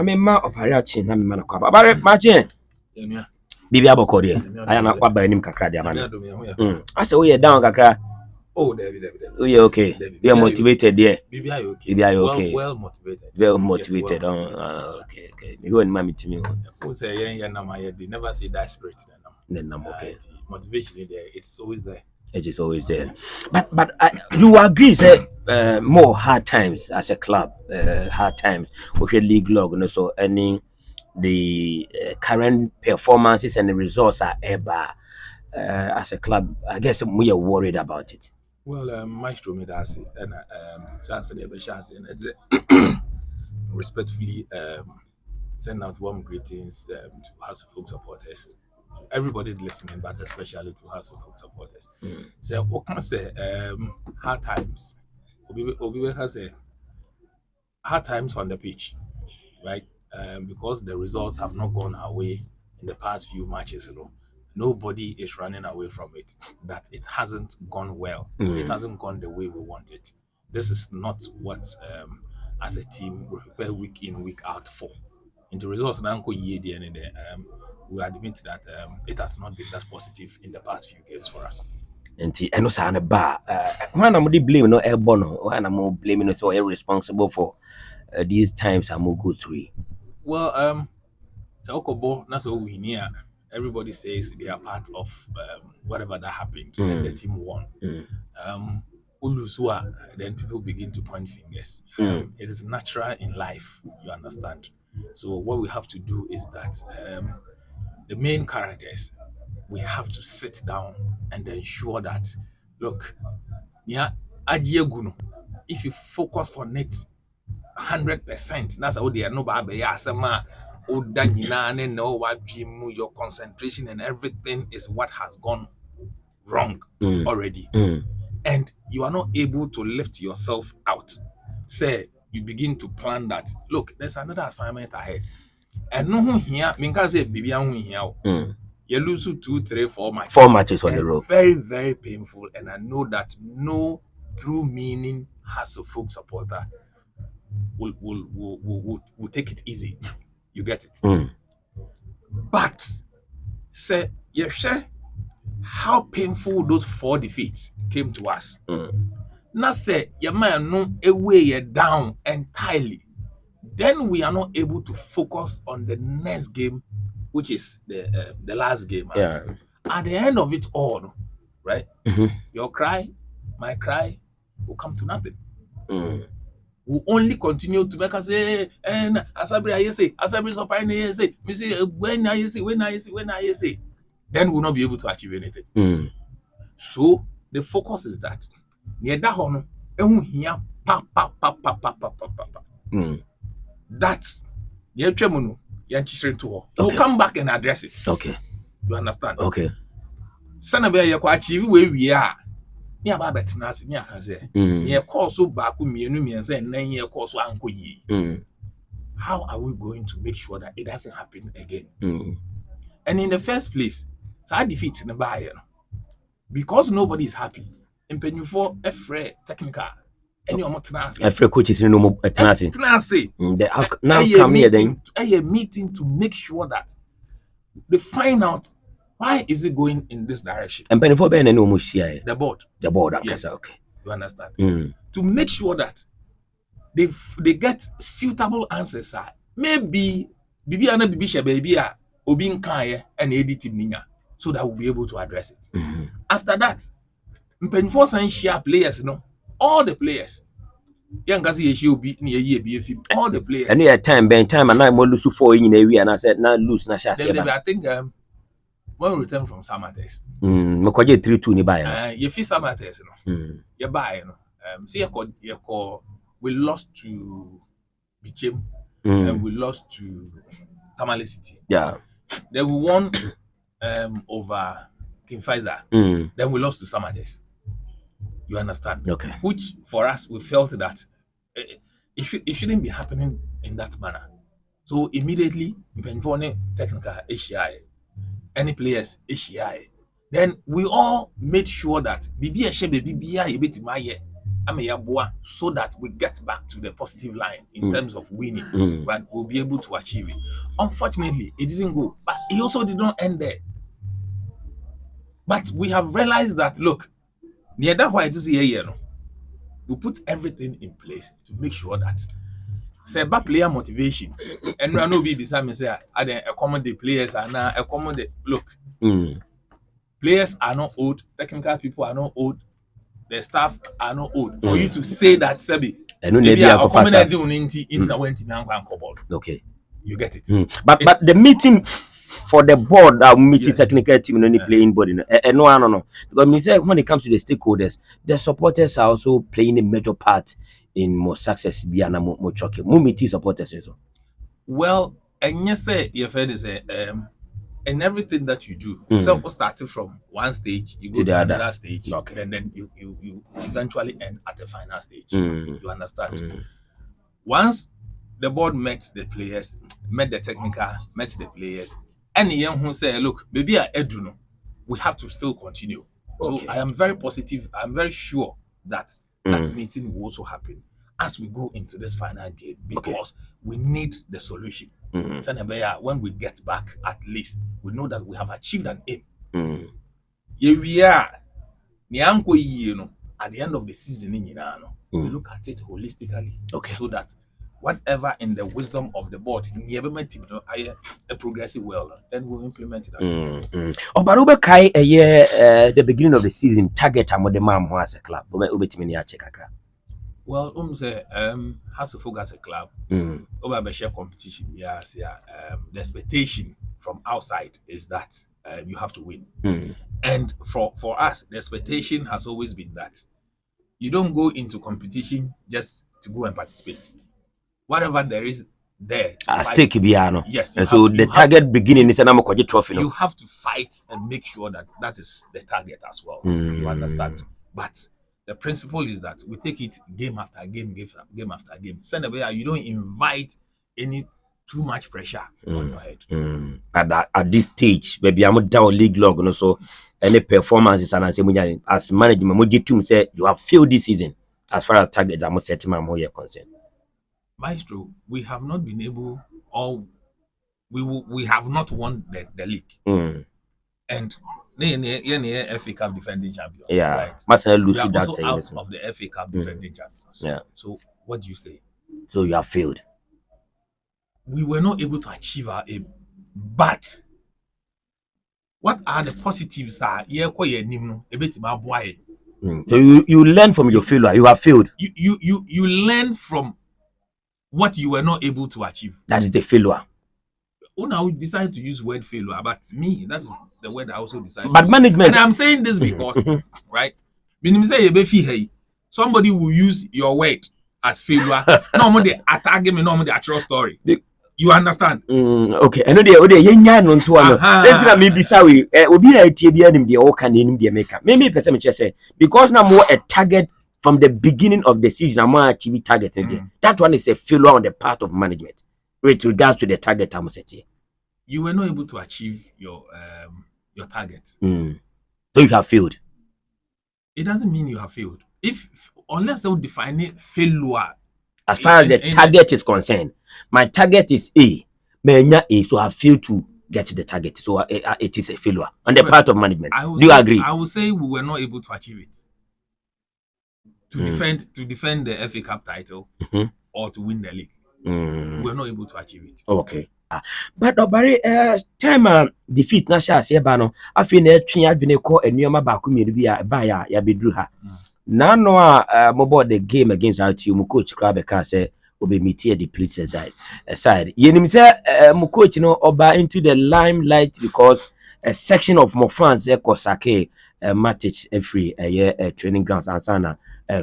ma opare chin na me ma na kwa ba imagine bibi aboko de aya na kwa ba anim kakra de amane ase we down kakra. Oh, David. Oh, yeah, okay. We are motivated there. Bibi are okay. Bibi are okay. Well motivated. Well motivated. Okay. Me go and to me. Who say they never say that spirit. Then okay. Motivation is there. It's always there. It is always there. But you agree, say more hard times as a club, hard times with your league log, you know, so any the current performances and the results are ever as a club. I guess we are worried about it. Well, Maestro made us and chance and it's respectfully send out warm greetings to House of Folk supporters. Everybody listening, but especially to House of Folk supporters. So, what can I say? Hard times. Obi has a hard times on the pitch, right? Because the results have not gone our way in the past few matches, you know. Nobody is running away from it, that it hasn't gone well. It hasn't gone the way we want it. This is not what, as a team, we prepare week in, week out for. In the results, we admit that it has not been that positive in the past few games for us. And also, on a bar, when I'm blame no airborne, when I'm blaming so irresponsible for these times I'm go through. Well, Okobo, that's what we near. Everybody says they are part of whatever that happened and the team won. Ulusua, then people begin to point fingers. It is natural in life, you understand. So what we have to do is that the main characters, we have to sit down and ensure that, look, if you focus on it 100%, that's how they are no your concentration and everything is what has gone wrong already. And you are not able to lift yourself out. Say you begin to plan that, look, there's another assignment ahead. And no here, say baby you lose 2, 3, 4 matches. 4 matches on the road. Very, very painful. And I know that no true meaning House of Folk supporter will take it easy. You get it. But say you share how painful those 4 defeats came to us. Now say your man no away you down entirely. Then we are not able to focus on the next game, which is the last game. Yeah. At the end of it all, right? Your cry, my cry will come to nothing. We'll only continue to make us say, and Asabri I say, Asabri Sopine say, when I say, then we'll not be able to achieve anything. So the focus is that near that honor, here, that you'll come back and address it. Okay. You understand? Okay. Sanabe you achieve where we are. Near Babatinasi, near Kaze. Near Corso Baku, and 9 year course one. How are we going to make sure that it doesn't happen again? And in the first place, so I defeat in the buyer because nobody is happy. In penny for a free technical. And you're not tenacity. A free coach is no more tenacity. Now come here then. A meeting to make sure that they find out why is it going in this direction. And penny for Ben and almost here. The board. Yes. Okay. You understand? To make sure that they get suitable answers. Maybe Bibi and Bibi baby are Obin Kaya and editing Ninga, so that we'll be able to address it. After that, penny for share players, all the players. Young Gazi will be near year all the players. And yeah, time and I will lose 4 in a week, and I said, now lose na share. I think when we return from summer test, Makoje 3-2 ni buy. You feel summer test, you buy, see you call we lost to Bichim and we lost to Tamale City. Yeah. Then we won over King Faisal. Then we lost to summer test. You understand? Okay. Which for us we felt that it shouldn't be happening in that manner. So immediately, technical HCI, any players HCI. Then we all made sure that so that we get back to the positive line in terms of winning, but we'll be able to achieve it. Unfortunately, it didn't go, but it also did not end there. But we have realized that, look, near that why it is here, we put everything in place to make sure that say back player motivation and I know be beside me say accommodate players and now accommodate. Look, players are not old, technical people are not old, the staff are not old for you to say that Sebi maybe accommodate okay, you get it. But the meeting for the board that meeting technical team and only playing body no because me say when it comes to the stakeholders, the supporters are also playing a major part in more success be more choke more meeting supporters so. Well, and yes say you heard is and everything that you do, so starting from one stage, you go to another stage, and then you eventually end at the final stage. You understand? Once the board met the players, met the technical, met the players, and the young who say, look, maybe I do know, we have to still continue. So I am very positive. I'm very sure that that meeting will also happen as we go into this final game because we need the solution. When we get back, at least we know that we have achieved an aim. Here we are. At the end of the season, we look at it holistically, so that whatever in the wisdom of the board, a progressive well, then we'll implement it. Oh, but over Kai a year, the beginning of the season, target and what the mom was a club. Well, say has to focus a club. Over share competition, the expectation from outside is that you have to win. And for us, the expectation has always been that you don't go into competition just to go and participate. Whatever there is there to stake piano. Yes. And so the target beginning is an Amakoji trophy. You have to fight and make sure that that is the target as well. You understand? But the principle is that we take it game after game, game after game. Send away, you don't invite any too much pressure on your head. At this stage, maybe I'm down league log, so any performances and as management, say you have failed this season as far as target I'm setting my more concerned. Maestro, we have not been able, or we have not won the league. And FA Cup defending champions. Yeah, right. We are also out of the FA Cup defending champions. Yeah. So what do you say? So you have failed. We were not able to achieve our aim, but what are the positives? So you learn from your failure. You have failed. You learn from what you were not able to achieve. That is the failure. Oh, now we decide to use word failure, but me, that is the word I also decided. But management, and I'm saying this because, right? Somebody will use your word as failure. Normally, attack me. Normally, a true story. You understand? Okay. I know maybe sorry. Maybe say because now more a target from the beginning of the season, I'm more achieving target. That one is a failure on the part of management with regards to the target I'm setting. You were not able to achieve your target. So you have failed. It doesn't mean you have failed. Unless they will define it failure. As far as the target is concerned, my target is A. So I failed to get the target. So it is a failure on the part of management. Do you agree? I will say we were not able to achieve it. To defend the FA Cup title or to win the league. We were not able to achieve it. Okay. But Barry, time defeat na sha se ba no afi na atwe adwene ko enuoma ba ko mienu bi ba ya bedru ha na no mo board the game against our team coach Krabe can say obe meet a Depleted side yenim say mo coach no oba into the limelight because a section of more fans kosake match every training grounds ansana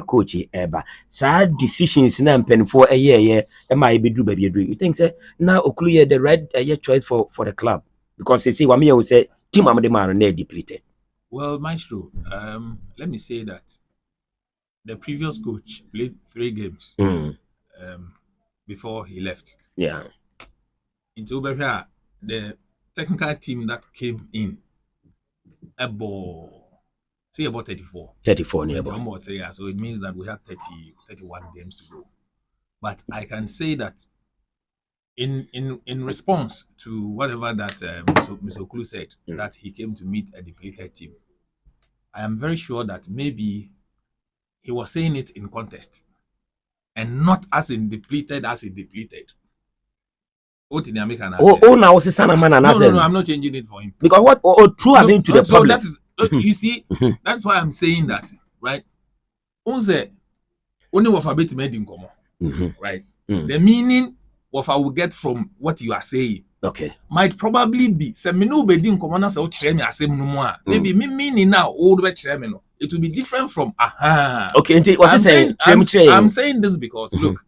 coach eba sa decisions na mpen for a year e ma be do baby do you think say now okulu the right choice for the club because they say wame will say team am the man na Depleted. Well, Maestro, let me say that the previous coach played 3 games before he left. Yeah. Into Obahia, the technical team that came in, say about 34. 34 nearby. One more 3 years, so it means that we have 31 games to go. But I can say that in response to whatever that Mr. Okulu said, that he came to meet a depleted team, I am very sure that maybe he was saying it in context and not as in depleted as he depleted. What in American? Now what's the son of man? No, I'm not changing it for him. Because what true I mean to the so public. That is, you see, that's why I'm saying that, right? Only what I bet made in common, right? The meaning of I will get from what you are saying, okay, might probably be maybe meaning now old it will be different from okay. I'm saying this because look,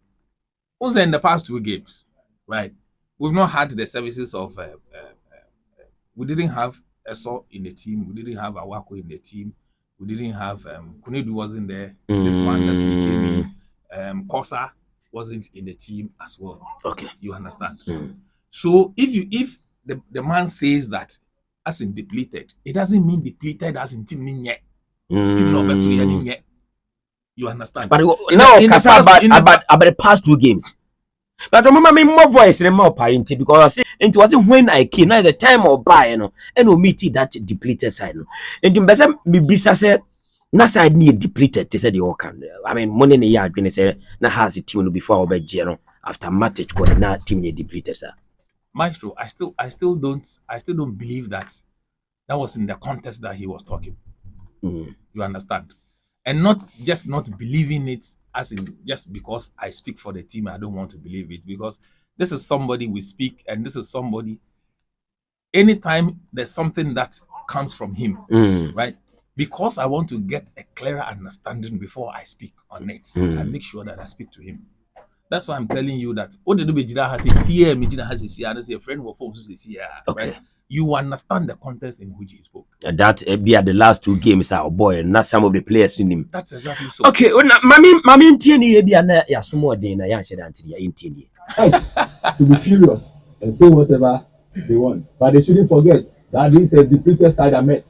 also in the past 2 games, right, we've not had the services of we didn't have Eso in the team, we didn't have Awako in the team, we didn't have Kunedu wasn't there, this one that he came in, Kosa wasn't in the team as well. Okay, you understand? So if the man says that as in depleted, it doesn't mean depleted as in team yet. You understand? But now about the past 2 games. But remember me more voice and more parenting because it wasn't when I came, now the time of buy, and we meet that depleted side. And in better me bisa say na side need depleted to say the can. I mean money in the yard when say na has it tune before over Jeno after match called na team depleted, sir. Maestro, I still don't believe that was in the context that he was talking. You understand? And not believing it as in just because I speak for the team, I don't want to believe it, because this is somebody we speak, and this is somebody, anytime there's something that comes from him, right? Because I want to get a clearer understanding before I speak on it, I make sure that I speak to him. That's why I'm telling you that what did Medina has a friend will force okay. Right? You understand the context in which he spoke. That be at the last 2 games, our boy, and not some of the players in him. That's exactly so. Okay, Mammy Tierney be an more than I answered until you're in Tierney. To be furious and say whatever they want. But they shouldn't forget that this is a depleted side I met.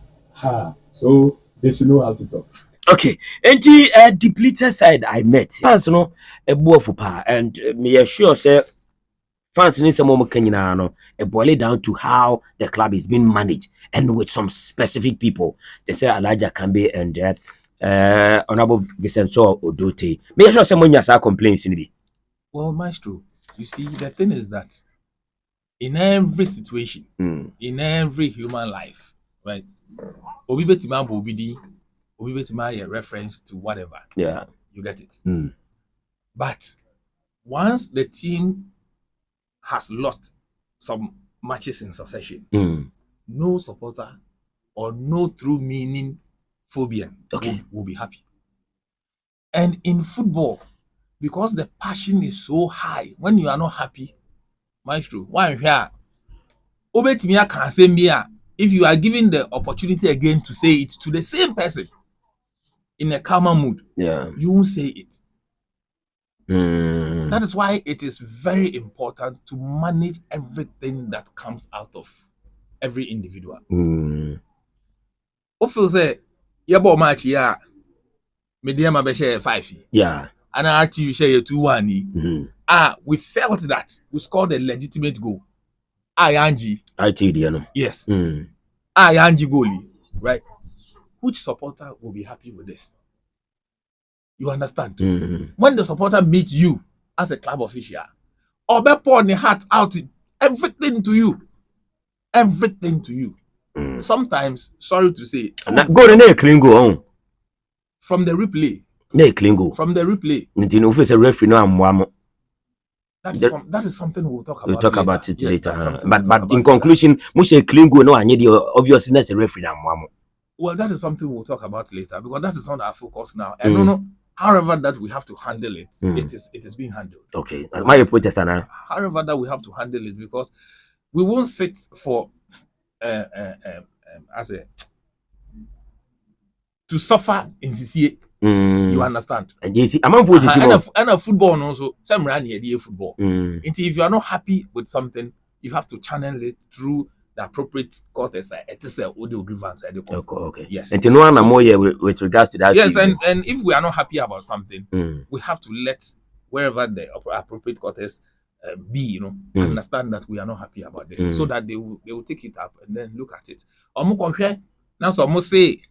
So they should know how to talk. Okay, and the depleted side I met. Fans no a boy for pa, and me assure say fans need some more Kenyano, a boil it down to how the club is being managed and with some specific people. They say Elijah Kambe and Honorable Vicenzo Odote. Me assure someone has our complaints in it. Well, Maestro, you see, the thing is that in every situation, in every human life, right? Obi betima bobidi, Obi betima a reference to whatever. Yeah. You get it. But once the team has lost some matches in succession, no supporter or no true meaning phobia will be happy. And in football, because the passion is so high, when you are not happy, Maestro, one here, if you are given the opportunity again to say it to the same person in a calmer mood, you won't say it. That is why it is very important to manage everything that comes out of every individual. If you say, "Yeah, boy, match, yeah, medium, I share 5, yeah, and I you share 2-1." We felt that we scored a legitimate goal. Angie, yes, Angie goalie, right? Which supporter will be happy with this? You understand? When the supporter meets you as a club official, or be pouring the heart out, everything to you. Sometimes, sorry to say, go to clean go on from the replay. From the replay. That is something we'll talk about. We'll talk about it later. But in later. conclusion, Mushe clean go no obviously that's a referee. Well, that is something we'll talk about later, because that is not our focus now. And however that we have to handle it, it is being handled. Okay. However that we have to handle it, because we won't sit for as a to suffer in CCA. You understand? And you see, I'm a football also. Some run here, football. If you are not happy with something, you have to channel it through the appropriate court is it is a audio grievance. Okay. Yes. And no one more with regards to that. Yes, and if we are not happy about something, we have to let wherever the appropriate court is be, understand that we are not happy about this, so that they will take it up and then look at it. Now, so almost say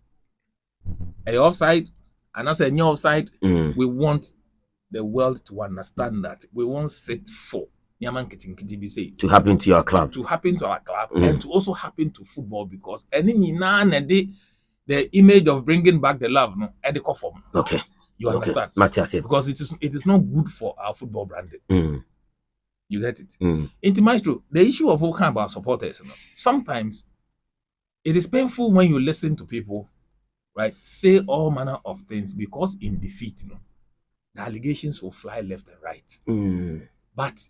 a offside, and as a new offside, we want the world to understand that we won't sit for to happen to your club, to happen to our club, and to also happen to football, because the image of bringing back the love, form. Okay, you understand? Matthias, because it is not good for our football branding. You get it? Into Maestro, the issue of all kind about supporters, sometimes it is painful when you listen to people, right, say all manner of things, because in defeat, the allegations will fly left and right. But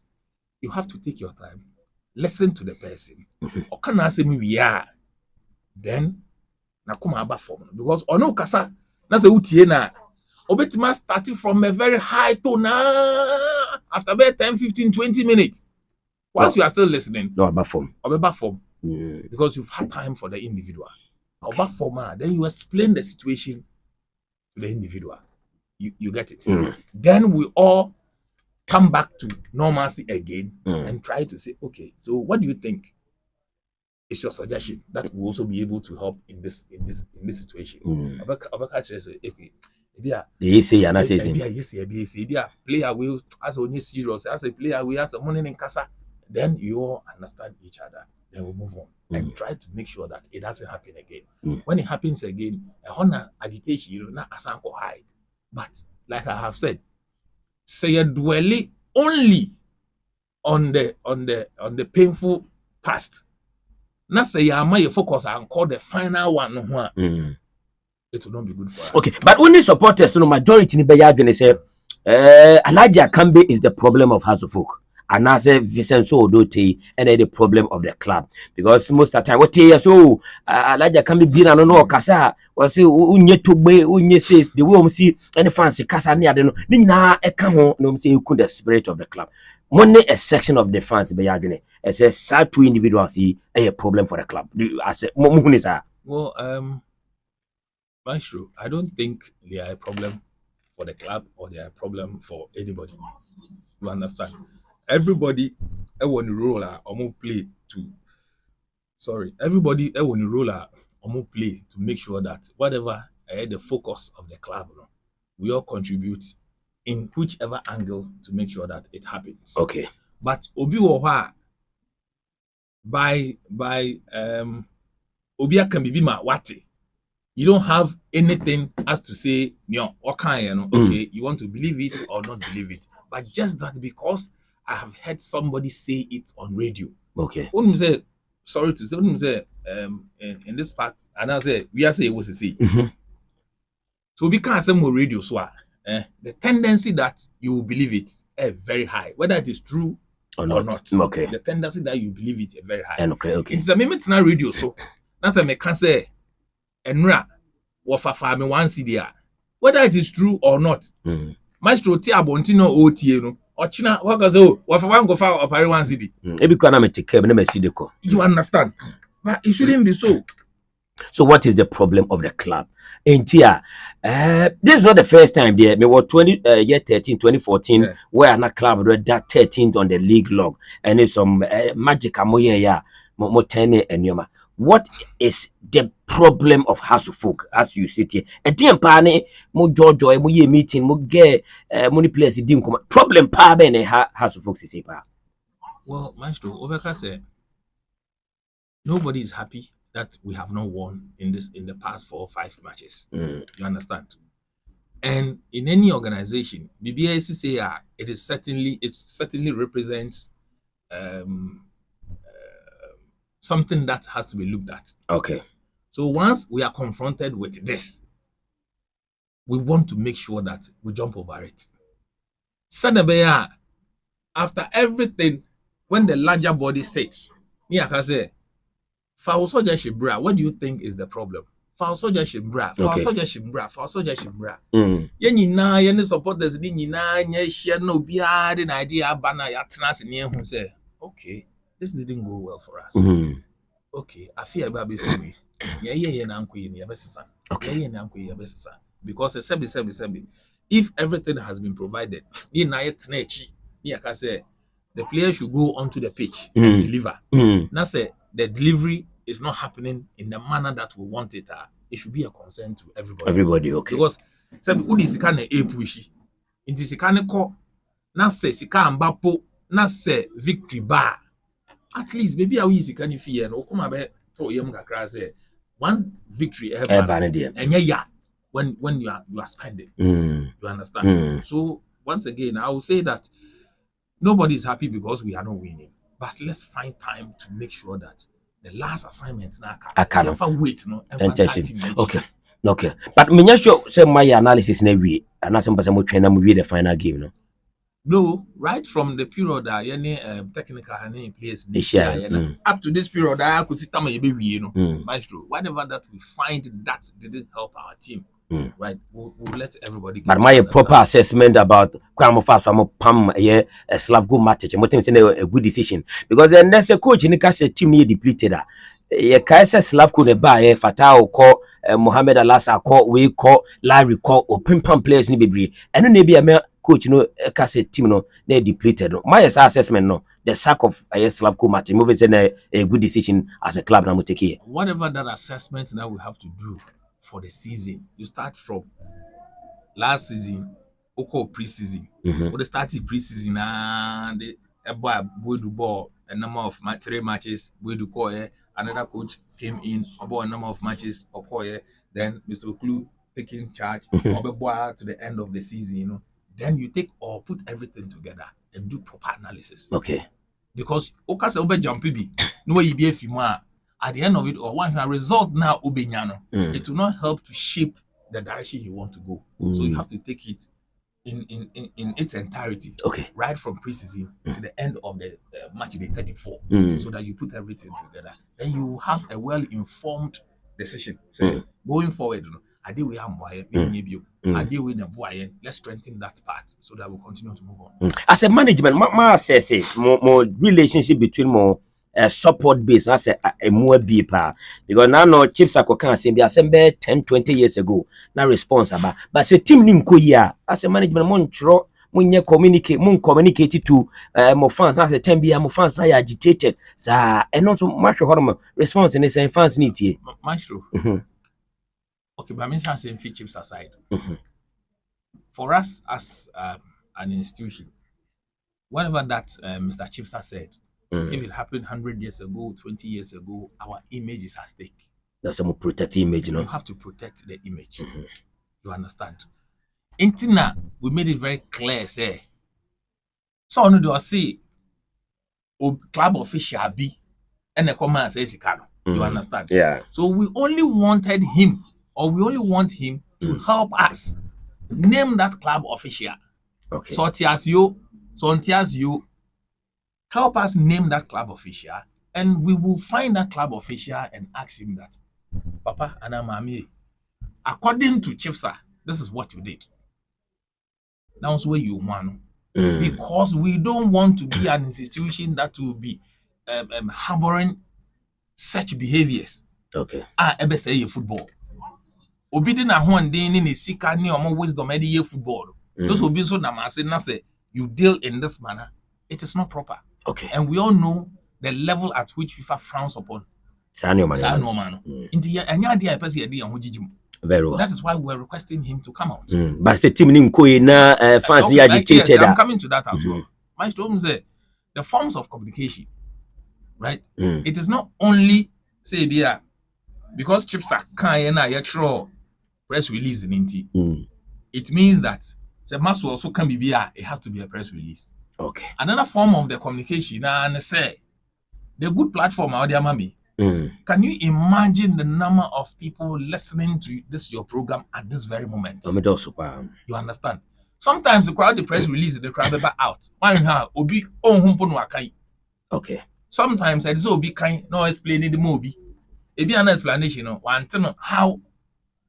you have to take your time, listen to the person. Or can I say we are? Then na come about form, because ono kasa na say utie na obetima starting from a very high tone after about 10, 15, 20 minutes. Once you are still listening, no about form. Because you've had time for the individual. About form, then you explain the situation to the individual. You get it. Then we all come back to normalcy again and try to say, okay, so what do you think is your suggestion that will also be able to help in this situation? Player will as only serious as a player we have some money in casa. Then you all understand each other. Then we move on and try to make sure that it doesn't happen again. When it happens again, a honor agitation, not as high. But like I have said, say a dwelling only on the painful past. Not say you focus and call the final one. It will not be good for us. Okay, but only supporters, majority in Bayagin say Elijah Kambe is the problem of House of Folk. And I say Vicenzo Odote and the problem of the club, because most of the time what you so Elijah Kambe be no kasa or say unye to be unye says the way we see any fancy kasa near the no eka ho no say you could the spirit of the club. Money a section of the fans Bayagin as a sad two individuals see a problem for the club. I say well Maestro, I don't think they are a problem for the club or they are a problem for anybody. You understand? Everybody want to roll play to everybody want to roll play to make sure that whatever the focus of the club, we all contribute in whichever angle to make sure that it happens. Okay. But Obi Woha by Obi can be ma wati. You don't have anything as to say, what kind, okay, you want to believe it or not believe it. But just that because I have heard somebody say it on radio. Okay. When you say, sorry to say, when you say, in this part, and I say, we are saying it was a say. So we can't say more radio, so the tendency that you will believe it is very high, whether it is true or not. Okay. The tendency that you believe it is very high. Okay. It's a moment na radio, so that's a me can say, Enra, wafafa me one CD, whether it is true or not. Maestro ti abontino otie no. Ochina wakazo wafafa go fa opare one CD. Ebi kwa na me take me na CD ko. You understand? But it shouldn't be so. So what is the problem of the club? This is not the first time there. Me was 2014, where an club read that 13th on the league log, and it's some magic amoya mo 10 and yoma. What is the problem of House of Folk as you sit here? A dear pane, mo Jojo, mo ye meeting, mo get money players, it didn't come. Problem pa ben House of Folk is pa. Well, Maestro, Oveka said nobody is happy that we have not won in the past 4 or 5 matches. You understand? And in any organization, BBS say it certainly represents something that has to be looked at. Okay. So once we are confronted with this, we want to make sure that we jump over it. Senebeya, after everything, when the larger body sits, I can say, what do you think is the problem? Yenny supporters idea say, okay, this didn't go well for us. okay, I fear about this way. Yeah, na uncle in your best. Okay. Yeah, na uncle in your best. Because sebi. If everything has been provided, you na yet nechi. Yeah, can say the player should go onto the pitch and deliver. Now say the delivery is not happening in the manner that we want it. It should be a concern to everybody. Everybody, okay. Because sebi udi sika na epushi. Inti sika ne ko na se sika ambapo na se victory bar. At least maybe I will sika ni fear no come abe to yem kakra say one victory and yeah when you are spending. You understand? So once again, I will say that nobody is happy because we are not winning. But let's find time to make sure that the last assignment now can wait no okay. Okay. But me not sure say my analysis na we and some person mo train na we the final game no. No, right from the period that any technical in place up to this period I could see time you know. Maestro, whatever that we find that didn't help our team. Right, we'll let everybody get. But my proper assessment about Kwamo Fast from Pam a Slavgo match, and what things a good decision because then there's a coach in the case team here depleted. A Kaisa Slavko the buy Fatao call Mohammed Alassa call we call Larry call or pim pam players in Bibri and then maybe a coach, you know, a case team no they depleted. My assessment no the sack of a Slavko match moving a good decision as a club now take here. Whatever that assessment now we have to do for the season, you start from last season, okay, pre-season. When they started pre-season and the boy do ball a number of 3 matches, we do call another coach came in about a number of matches or then Mr. Oklu taking charge to the end of the season, you know. Then you take or put everything together and do proper analysis. Okay. Because okase obe jumpy be no way be a at the end of it, or one result now ubenyano, it will not help to shape the direction you want to go. So you have to take it in its entirety, okay, right from preseason to the end of the match day 34, so that you put everything together. Then you have a well-informed decision. Say going forward, you know, I deal with let's strengthen that part so that we'll continue to move on. As a management, my say more relationship between more support base as a more deeper because now no chips are can say be 10-20 years ago now responsible but say team ninko ya as a management montro mun communicate to more fans as a 10 be more fans are agitated sa and not much hormone response in the same fans need here maestro. Okay, but I mean saying chips aside, for us as an institution, whatever that Mr. Chipsa said, if it happened 100 years ago, 20 years ago, our image is at stake. That's a more protect image, you know. You have to protect the image. You understand? Intina, we made it very clear, say. So on do I say club official be and the command says you understand? Yeah. So we only wanted him, or we only want him to help us name that club official. Okay. So you help us name that club official, and we will find that club official and ask him that, Papa and Mami, according to Chipsa, this is what you did. That's where you want. Because we don't want to be an institution that will be harboring such behaviors. Okay. Ebe say football. Obi di na ho ndin ni sika ni omo wisdom e dey football. Those will be so na say you deal in this manner. It is not proper. Okay. And we all know the level at which FIFA frowns upon. Very well. That is why we're requesting him to come out. But the team fancy agitated. I'm coming to that as well. My student said the forms of communication, right? It is not only say because chips are kind and press release in Inti. It means that the must also can be it has to be a press release. Okay. Another form of the communication and say the good platform out there, mommy. Can you imagine the number of people listening to this your program at this very moment? You understand? Sometimes the crowd, the press release, the crowd out. Okay. Sometimes I just be kind, no explaining the movie. It be an explanation, one to know how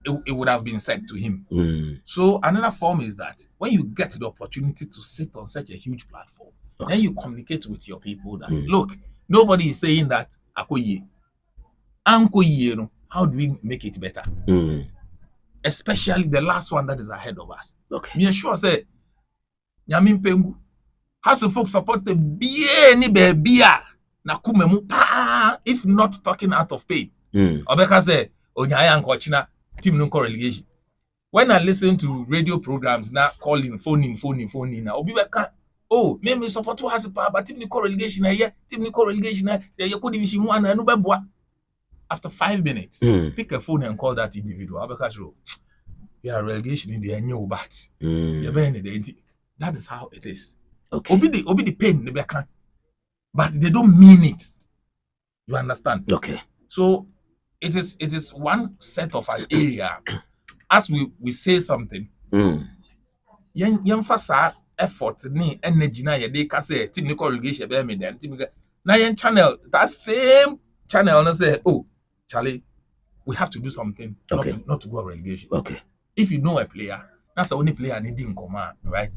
it would have been said to him. So another form is that when you get the opportunity to sit on such a huge platform, then you communicate with your people that look, nobody is saying that Akoye. Anko yeno, how do we make it better? Especially the last one that is ahead of us. Okay. Me sure say Nyamin Pengu has to folks support the BA baby na kumemu pa if not talking out of pain. Obeka say Onyaya Nkochina team no relegation. When I listen to radio programs now calling, phoning now, Obibeka, oh, maybe support who has a power, but team no relegation here, team no relegation here, you could division one and no. After 5 minutes, pick a phone and call that individual. Obeka show, yeah, relegation in the new bat. That is how it is. Okay. Obi the pain they can, but they don't mean it. You understand? Okay. So it is one set of an area. As we say something, yen fasa effort ni energy na ye dey say team ni relegation be me then team na yen channel that same channel na say, oh Charlie, we have to do something not to go relegation. Okay. If you know a player, that's the only player needing command, right?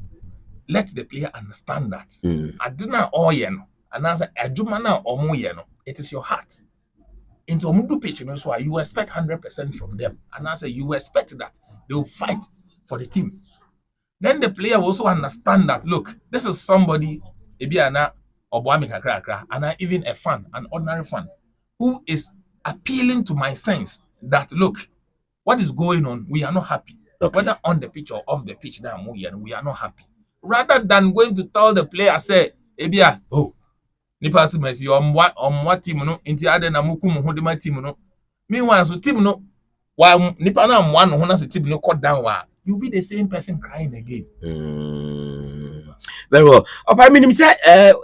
Let the player understand that. Adina oyeno, and as adumana omoyeno, it is your heart. Into a mudu pitch, so you expect 100% from them, and as you expect that they will fight for the team. Then the player will also understand that, look, this is somebody, Ebiana or Boamika Krakra, and even a fan, an ordinary fan, who is appealing to my sense that, look, what is going on, we are not happy. Okay. Whether on the pitch or off the pitch, we are not happy. Rather than going to tell the player, say, Ebia, oh, nipa si mercy what team no, inti ade na muku mu hode ma team no. Meanwhile, so team no, while nipa na one no na team no cut down wa, you'll be the same person crying again. Very well. I mean, say,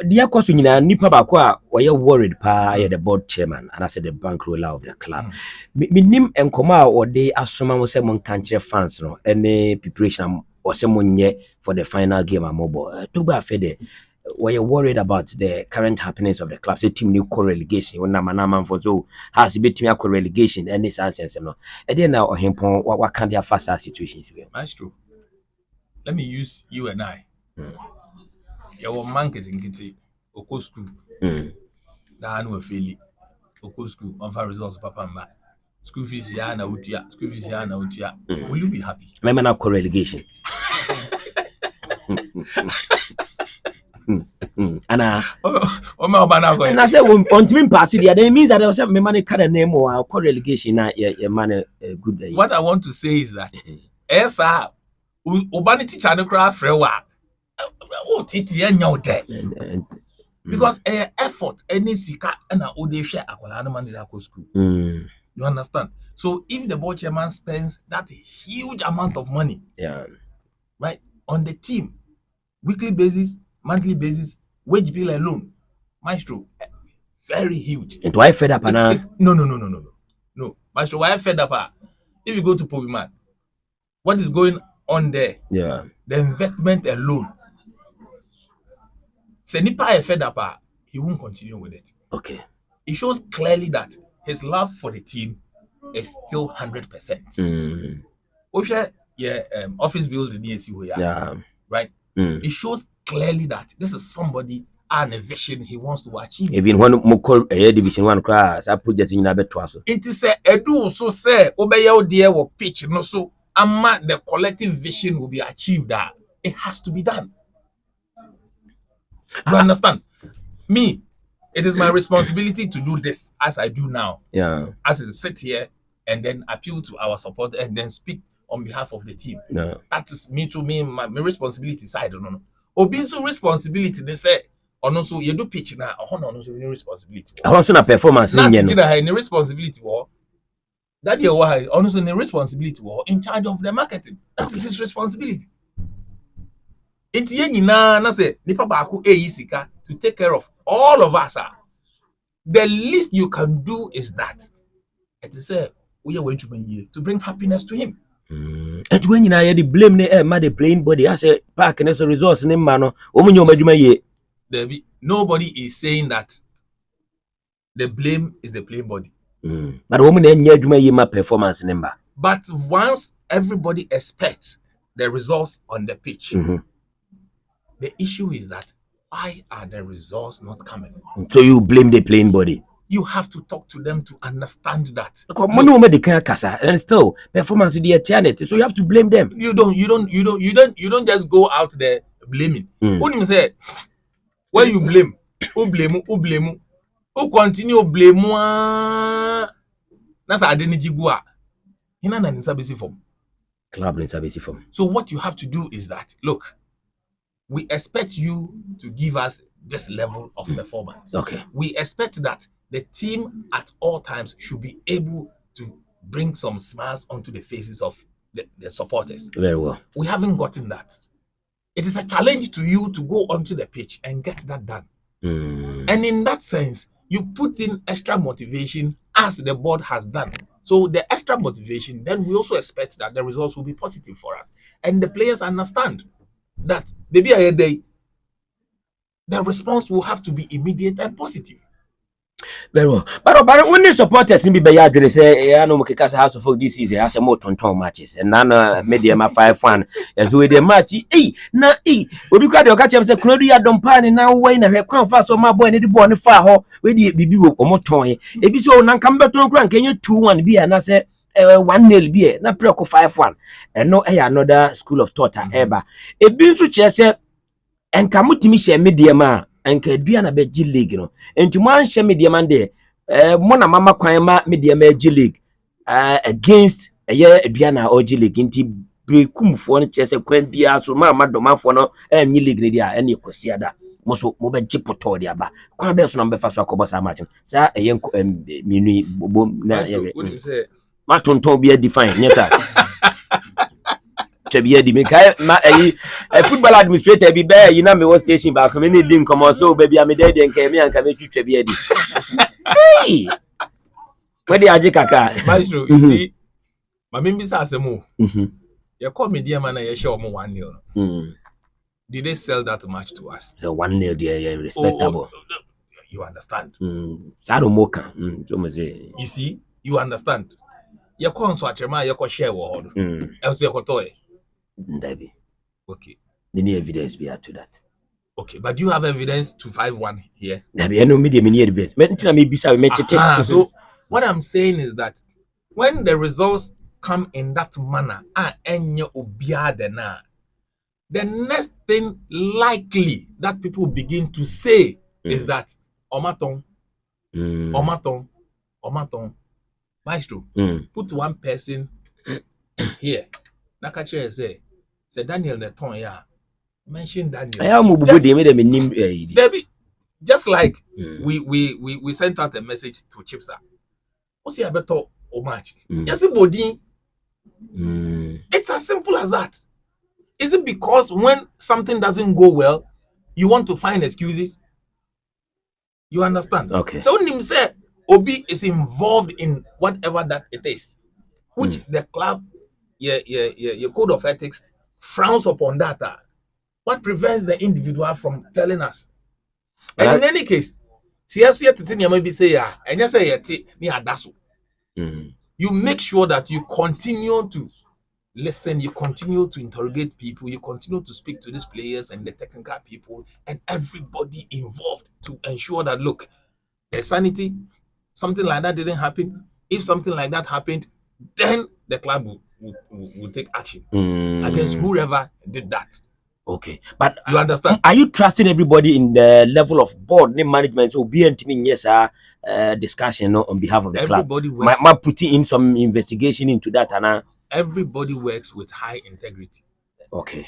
the course you know, nipa bakwa, were you worried pa the board chairman and I said the bankroller of the club. Minim and Koma or they assume was among country fans, no, any preparation or someone yet for the final game at mobile. To be fair, were you worried about the current happenings of the club? Say team new co-relegation when Naman for so has been team co-relegation and this answer, no. And then now him what can their faster situations be? That's true. Let me use you and I. Your marketing kitty, Oko school. That we fail. Oko school, on for results, papa ma. School fees ya na utia. School fees ya na utia. Will you be happy? Remember now co-relegation. And I say, on team pass it, then it means that I was my money cut a name or co-relegation. Your money good day. What I want to say is that, sir, Ubani teacher no craft frewa. Oh, titi enyo de. Because effort any sika and a ode share akwala man dey go school. You understand? So if the board chairman spends that huge amount of money, right, on the team, weekly basis, monthly basis, wage bill alone, maestro, very huge. And why fed up now? No, maestro, why fed up? If you go to Pobiman, what is going on there? Yeah, the investment alone. Senipa fed up, he won't continue with it. Okay. It shows clearly that his love for the team is still 100%. Office building right? It shows clearly that this is somebody and a vision he wants to achieve. Even one more division one class, I put that in a bit twice. It is a do so say obey dear will pitch no so ama the collective vision will be achieved that it has to be done. You understand? Me, it is my responsibility to do this as I do now. Yeah. As I sit here and then appeal to our support and then speak on behalf of the team. Yeah. That is my responsibility side. No. Obinso responsibility, they say, or also you do pitch now, or no responsibility. I want to performance. Not the responsibility war. That year why also the responsibility war in charge of the marketing. That is his responsibility. It's na say nipa baako sika to take care of all of us. The least you can do is that. It is we are going to bring happiness to him. And when you know the blame the playing body, I say park and as a resource in man. Nobody is saying that the blame is the playing body. But woman and my performance number. But once everybody expects the results on the pitch, the issue is that why are the results not coming? So you blame the playing body. you have to talk to them to understand that. Because money will make the kind of casa, and still performance with the eternity. So you have to blame them. You don't just go out there blaming. What do you say? When you blame, who continue blame that's a denijigua. Club in service form. So what you have to do is that, look, we expect you to give us this level of performance. Okay. We expect that the team at all times should be able to bring some smiles onto the faces of the supporters. Very well. We haven't gotten that. It is a challenge to you to go onto the pitch and get that done. And in that sense, you put in extra motivation as the board has done. So the extra motivation, then we also expect that the results will be positive for us. And the players understand that maybe a day, the response will have to be immediate and positive. Very well. But when the supporters in Bibaya they say, I know Mokika's House of Folk this season has a more tonton matches, and Nana media my 5-1 as we the match. Na we got your catch up say Claudia Dompani now when a crown fast on my boy and the boy on the far where the baby will come on. If you so now come back to Grand, can you 2-1 be and I say 1-0 be na preko 5-1 and no another school of thought ever. If been so chese and kamutimi share media ma and Kaduana be G League, you know. And to man share media man there, Mona Mama Kwama media G League against a year Diana or G League into Brekum for chess a quen bia so Mamma Doma for no and League Radia and Yokosiada. Moso Moba Chipotodia ba. Quambers number first Wakobasa Martin. Sir, a young mini boom. What do you say? Martin Tobia defined. Yes, a football administrator be there, you know me what station but from any didn't come so baby I'm dead and came here and come to be hey where the Ajikaka Maestro, you see, my members are some more. You call me dear man, I show me 1-0. Did they sell that match to us? The 1-0 dear respectable. You understand? You see, you understand. You can't swatch your man, you can share word. Else you can toy. Okay. Any evidence be to that? Okay, but do you have evidence to 5-1 here? No media evidence. So what I'm saying is that when the results come in that manner, the next thing likely that people begin to say is that Omaton, Maestro, put one person here. Nakache say Daniel Neton, yeah. Mention Daniel. Just like we sent out a message to Chipsa. What's the better match? Yes, body. It's as simple as that. Is it because when something doesn't go well, you want to find excuses? You understand? Okay. So Nim said Obi is involved in whatever that it is, which the club, your code of ethics frowns upon that. What prevents the individual from telling us? And in any case, you make sure that you continue to listen, you continue to interrogate people, you continue to speak to these players and the technical people and everybody involved to ensure that, look, there's sanity, something like that didn't happen. If something like that happened, then the club will take action against whoever did that. Okay, but you understand? Are you trusting everybody in the level of board name management? So be intimate, yes, discussion on behalf of the everybody club. Might putting in some investigation into that, and everybody works with high integrity. Okay,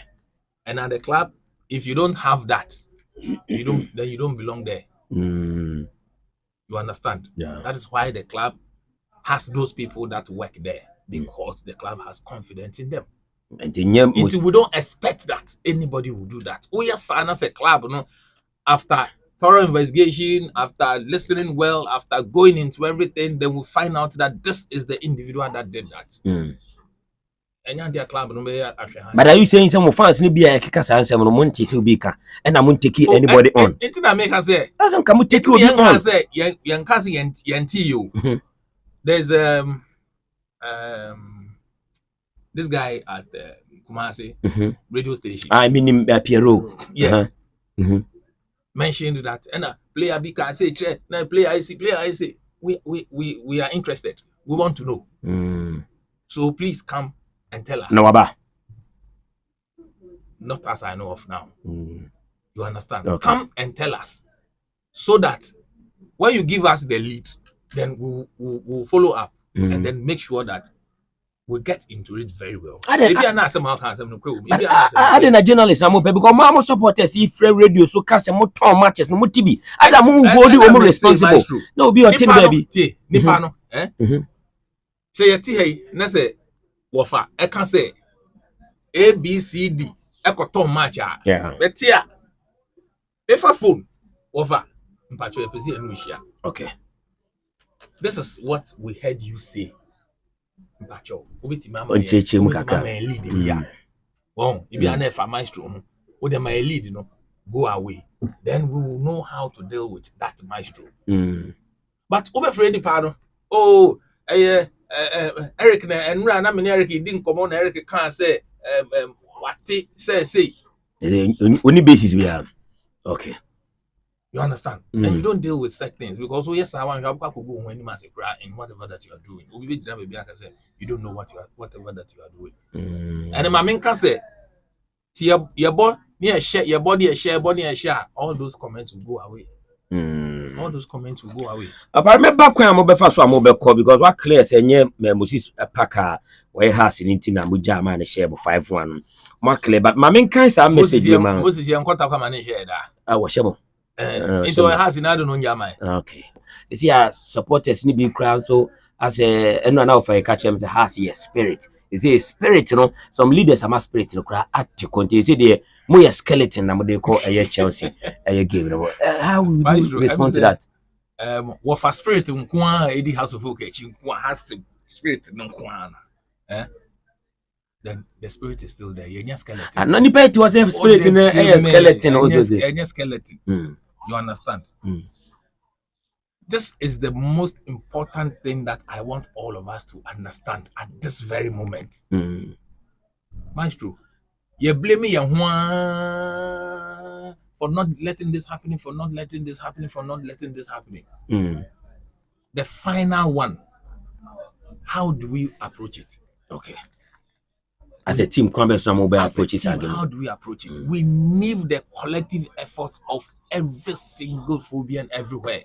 and at the club, if you don't have that, you don't belong there. You understand? Yeah. That is why the club has those people that work there, because the club has confidence in them. And we don't expect that anybody will do that. We are signed as a club, you know, after thorough investigation, after listening well, after going into everything, then we find out that this is the individual that did that. Club, but are you saying some fans need be a kicker and some money to be and I won't take anybody on? It's not make us say, doesn't come take you on. There's this guy at Kumasi radio station. I mean PRO. Yes. Mentioned that and player B can say, now player I say, we are interested. We want to know. So please come and tell us. No, Baba. Not as I know of now. You understand? Okay. Come and tell us, so that when you give us the lead, then we'll follow up and then make sure that we get into it very well. Maybe I'm not somehow can some maybe I didn't a journalist I'm because mama supporters if free radio so cast mo turn matches no TV. I don't hold you responsible. No be your team baby. Nipa no say yeti hey na say wofa e can say ABCD e ko turn match ah. But here if a phone wofa mpacho e pese enu hia. Okay. This is what we heard you say. Mpacho obiti mama lead here. Well, if you are a maestro, with the my lead, go away. Then we will know how to deal with that maestro. But over Freddy pardon. Oh, Eric and Ran, I mean Eric didn't come on. Eric can't say what he say. Only basis we have. Okay. You understand? And you don't deal with such things because yes, I want you to go when you must cry in whatever that you are doing. You don't know whatever that you are doing. And my main can say, see your body, your body, share. All those comments will go away. All those comments will go away. I remember when I'm over so I'm over call because what clear say Moses Packer where has in team and Muja man share 5-1. More clear, but my main kind of message Moses young contact come and share that. I was sure. Into a house in I don't know Yamai. Okay. You see, our supporters need be crowd. So, as a anyone out for a catch them, the house is spirit. You see, spirit, some leaders are my spirit, at to continue. See, the more skeleton, I'm they call a Chelsea, a game. How will you respond to that? What for spirit, Eddie House of Folk, has to spirit, no kwan. Then the spirit is still there. You're skeleton. And none depend to a spirit in a skeleton, also skeleton. You understand? This is the most important thing that I want all of us to understand at this very moment. Maestro, you blame me for not letting this happen, for not letting this happen, for not letting this happen. The final one, how do we approach it? Okay. As a team, how do we approach it? We need the collective effort of every single Phobian everywhere.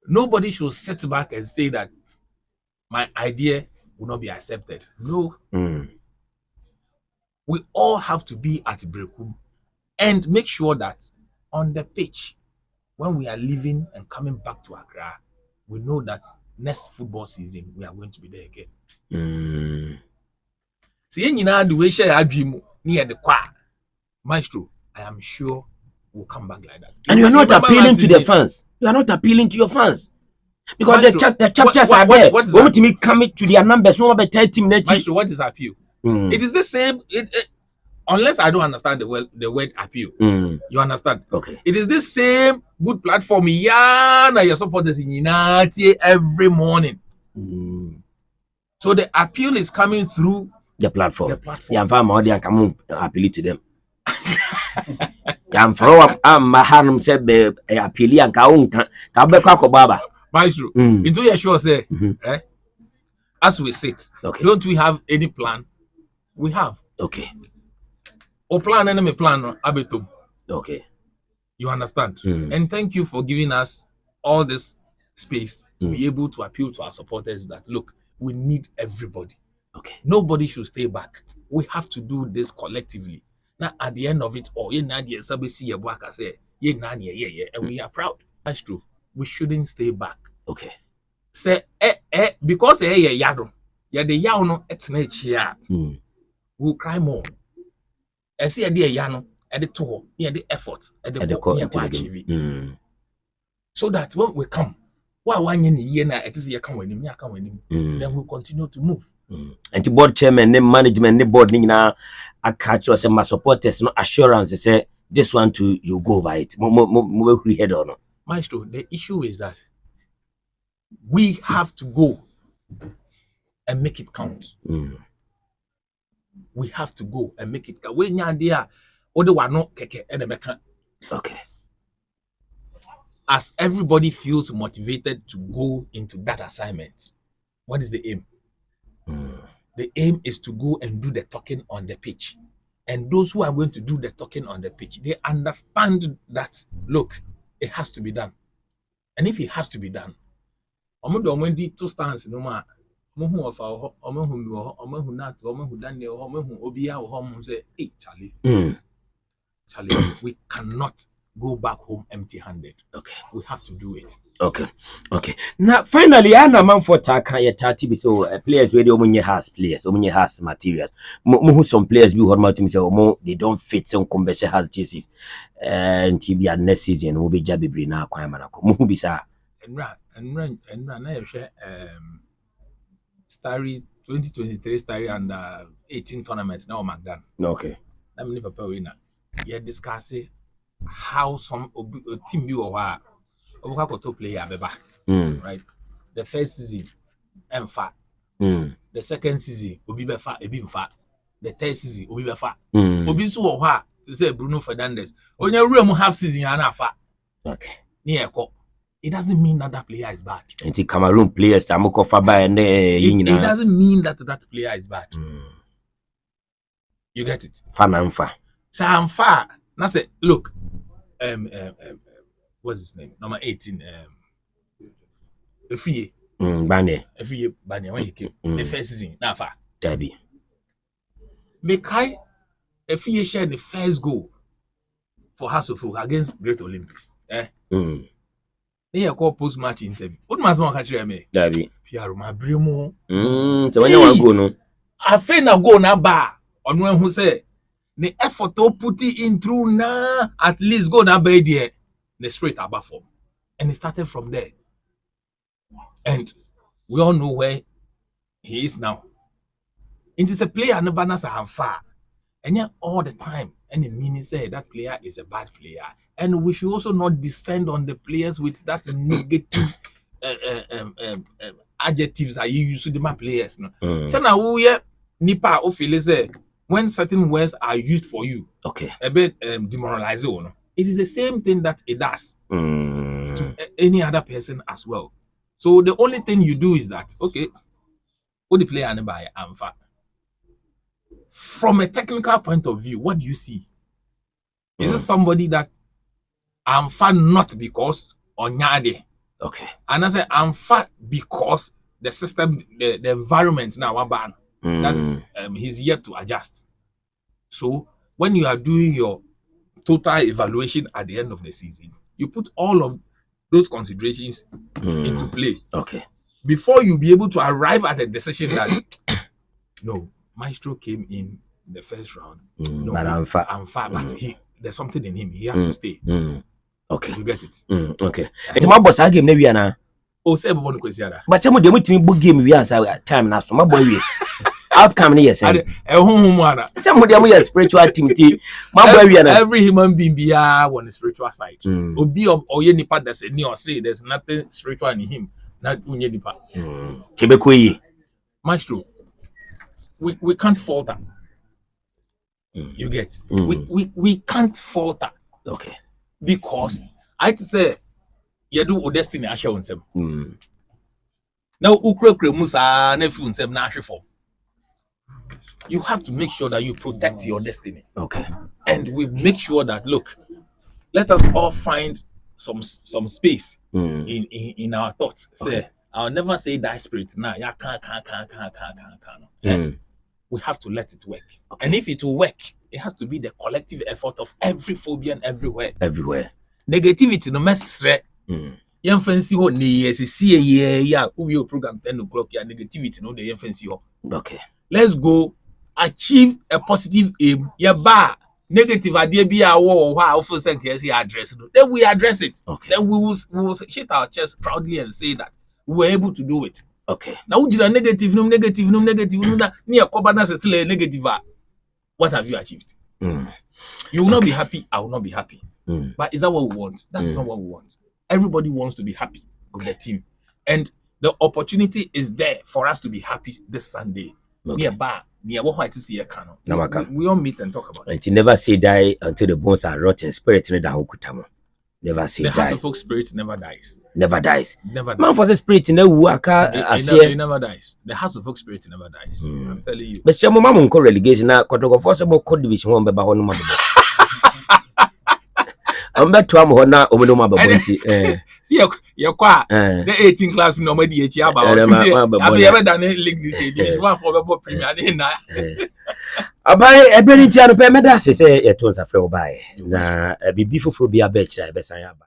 Nobody should sit back and say that my idea will not be accepted. No. We all have to be at Brekum and make sure that on the pitch, when we are leaving and coming back to Accra, we know that next football season we are going to be there again. See, the way share dream near the choir, Maestro, I am sure we'll come back like that. And you're not appealing to the fans. You are not appealing to your fans. Because Maestro, the chapters are there. What to me coming to their numbers? No one team. Maestro, what is appeal? It is the same. Unless I don't understand the word appeal. You understand? Okay. It is the same good platform. Yeah, your supporters in United every morning. So the appeal is coming through the platform. Yeah, I'm come appeal to them. I'm from Mahanum said the appeal and Baba. Maestro, into your sure say, as we sit, don't we have any plan? We have. Okay. Or plan enemy plan abetum. Okay. You understand? And thank you for giving us all this space to be able to appeal to our supporters that look, we need everybody. Okay. Nobody should stay back. We have to do this collectively. Now at the end of it all, and we are proud. That's true. We shouldn't stay back. Okay. Say because the yano it's here. We'll cry more. I see a dear yano at the tour, near the efforts at the achieve. So that when we come, while 1 year now it is here come when then we'll continue to move. And the board chairman, the management, the board now I catch us and my supporters no assurance they say this one to you go over it. We head on. Maestro, the issue is that we have to go and make it count. We have to go and make it count. When you're there, what do I know? Okay. as everybody feels motivated to go into that assignment, what is the aim? The aim is to go and do the talking on the pitch. And those who are going to do the talking on the pitch, they understand that, look, it has to be done. And if it has to be done, two stands no more. Charlie, we cannot go back home empty-handed. Okay. We have to do it. Okay. Now, finally, I know man for Taka so players where they has players, has materials. Some players be hormone to say, they don't fit some convention has jerseys. And he be a next season will be Jabby Brina, Quamanako. Muhubisa. And I share Starry 2023 Starry under 18 tournaments now McDan. Okay. Let me papa winner. Yeah, discussing how some team you or to play beba. Right. The first season, fat. The second season, Obi Befa, Ebi Mfa. The third season, Obi Befa. Obi so wa to say Bruno Fernandes. On your room half season, fat. Okay. Near it doesn't mean that player is bad. And the Cameroon players, Amoko Faba and it doesn't mean that player is bad. You get it? Fanamfa. So I'm far. Now say, look, what's his name? Number 18. Every year. Bane. Every year, Bane, when he came. The first season, now far. Debbie. Mekai, every year share the first goal for Hasselhoff against Great Olympics. They call post-match interview. What must one catch me? Debbie. PRO Brimo. So when you want to go, no? I feel now go na bar. On when who say the effort to put it in through now, at least go na by there. The straight above form. And it started from there. And we all know where he is now. It is a player and banners are far. And yet all the time, and the meaning say that player is a bad player. And we should also not descend on the players with that negative adjectives that you use to the players. No? So now we nipa o feel say when certain words are used for you, okay, a bit demoralizing. No? It is the same thing that it does to any other person as well. So the only thing you do is that, okay, what the player and by Amfa. From a technical point of view, what do you see? Is it somebody that I'm fat not because onyade? Okay. And I say I'm fat because the system, the environment now ban. That is he's yet to adjust. So when you are doing your total evaluation at the end of the season, you put all of those considerations into play. Okay. Before you be able to arrive at a decision that no, Maestro came in the first round. No, but I'm fat. But there's something in him. He has to stay. Okay. You get it? Okay. It's my boss. I game maybe na. Oh, say everyone question. But some of them team book game we answer time now. So my boy we outcome ni yes. Some of them we spiritual team. My boy we every human being be on the spiritual side. Obi or ye nipa that's any or say there's nothing spiritual in him. Not unye nipa. Chebekwe. Maestro. We can't falter. You get? We can't falter. Okay. Because I say you do destiny asha unsem. Now ukre musa nefu unsem na ashe. You have to make sure that you protect your destiny. Okay. And we make sure that look, let us all find some space in our thoughts. Okay. Say I'll never say that spirit now. Yeah, can't. We have to let it work. Okay. And if it will work, it has to be the collective effort of every phobian everywhere. Everywhere. Negativity no mess. Young fancy what yeah, your program 10 o'clock. Yeah, negativity no the young fancy. Okay. Let's go achieve a positive aim. Yeah, bar negative idea be our war or how first address. Then we address it. Okay. Then we will hit our chest proudly and say that we were able to do it. Okay. Now, negative, near Kobanas is still a negative. What have you achieved? You will not be happy. I will not be happy. But is that what we want? That's not what we want. Everybody wants to be happy with the team. And the opportunity is there for us to be happy this Sunday. Near what is here, we all meet and talk about it. And you never say die until the bones are rotten. Spirit in the Hokutamo. Never say The die. Hasselfolk spirit never dies. Never dies. Never Man dies. for the spirit in a waka It never dies. The Hasselfolk spirit never dies. I'm telling you. But your mama won't call relegation now. Kotoko forcible code division one by Bahon. I'm back to Amhona Omenoma Bonti. See, you're quite the 18 class no more DH about. Have you ever done a league this Division 1 for the Premier? I buy a Benitiano Pemedas, say, a tones a fair buy. Na a be before be a betch, I bet I have.